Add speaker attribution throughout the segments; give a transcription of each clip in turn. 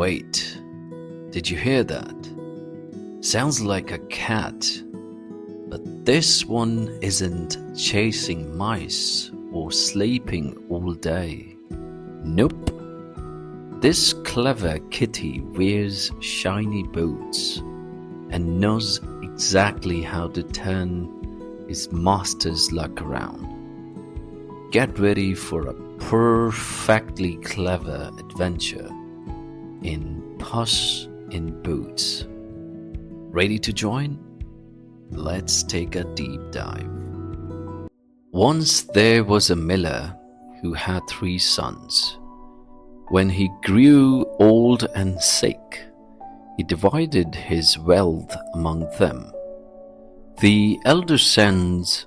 Speaker 1: Wait, did you hear that? Sounds like a cat. But this one isn't chasing mice or sleeping all day. Nope. This clever kitty wears shiny boots and knows exactly how to turn his master's luck around. Get ready for a perfectly clever adventure in Puss in Boots. Ready to join? Let's take a deep dive. Once there was a miller who had 3 sons. When he grew old and sick, he divided his wealth among them. The elder sons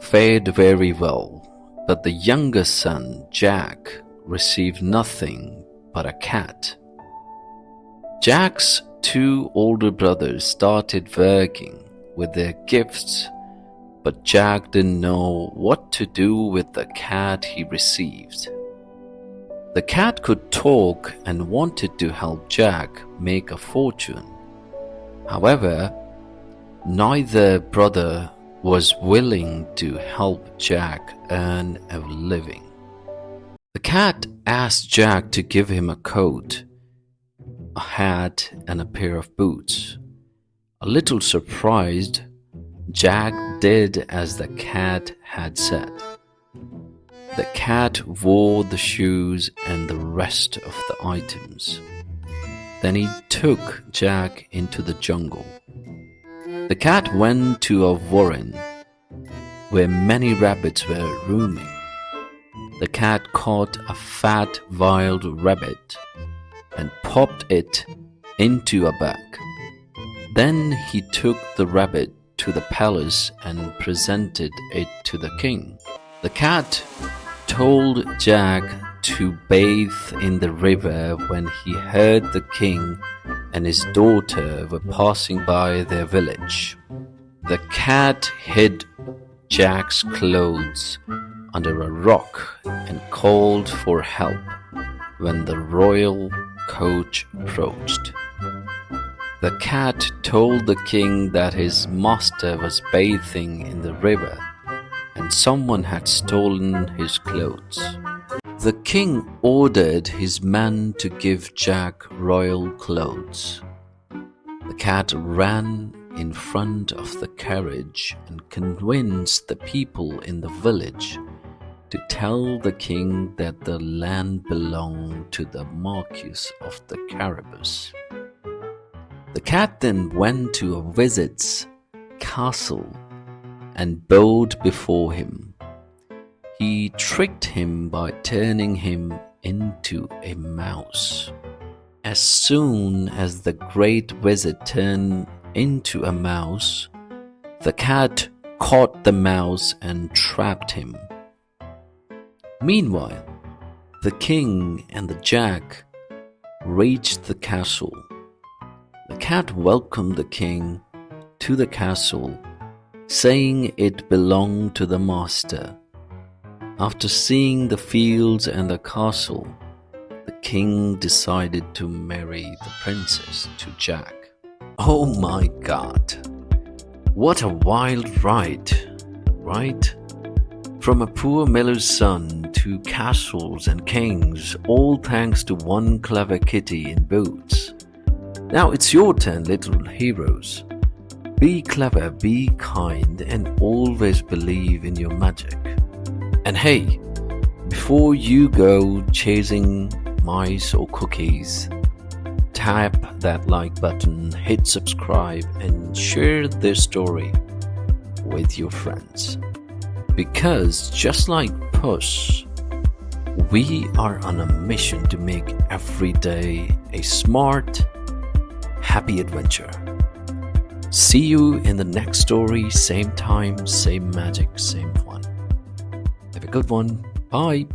Speaker 1: fared very well, but the younger son, Jack, received nothing but a cat. Jack's 2 older brothers started working with their gifts, but Jack didn't know what to do with the cat he received. The cat could talk and wanted to help Jack make a fortune. However, neither brother was willing to help Jack earn a living. The cat asked Jack to give him a coat, a hat, and a pair of boots. A little surprised, Jack did as the cat had said. The cat wore the shoes and the rest of the items. Then he took Jack into the jungle. The cat went to a warren where many rabbits were roaming. The cat caught a fat wild rabbit and popped it into a bag. Then he took the rabbit to the palace and presented it to the king. The cat told Jack to bathe in the river when he heard the king and his daughter were passing by their village. The cat hid Jack's clothes under a rock and called for help when the royal coach approached. The cat told the king that his master was bathing in the river and someone had stolen his clothes. The king ordered his men to give Jack royal clothes. The cat ran in front of the carriage and convinced the people in the village to tell the king that the land belonged to the Marquis of the Caribus. The cat then went to a wizard's castle and bowed before him. He tricked him by turning him into a mouse. As soon as the great wizard turned into a mouse, the cat caught the mouse and trapped him. Meanwhile, the king and the Jack reached the castle. The cat welcomed the king to the castle, saying it belonged to the master. After seeing the fields and the castle, the king decided to marry the princess to Jack. Oh my God! What a wild ride, right? From a poor miller's son to castles and kings, all thanks to one clever kitty in boots. Now it's your turn, little heroes. Be clever, be kind, and always believe in your magic. And hey, before you go chasing mice or cookies, tap that like button, hit subscribe, and share this story with your friends. Because just like Puss, we are on a mission to make every day a smart, happy adventure. See you in the next story, same time, same magic, same fun. Have a good one. Bye.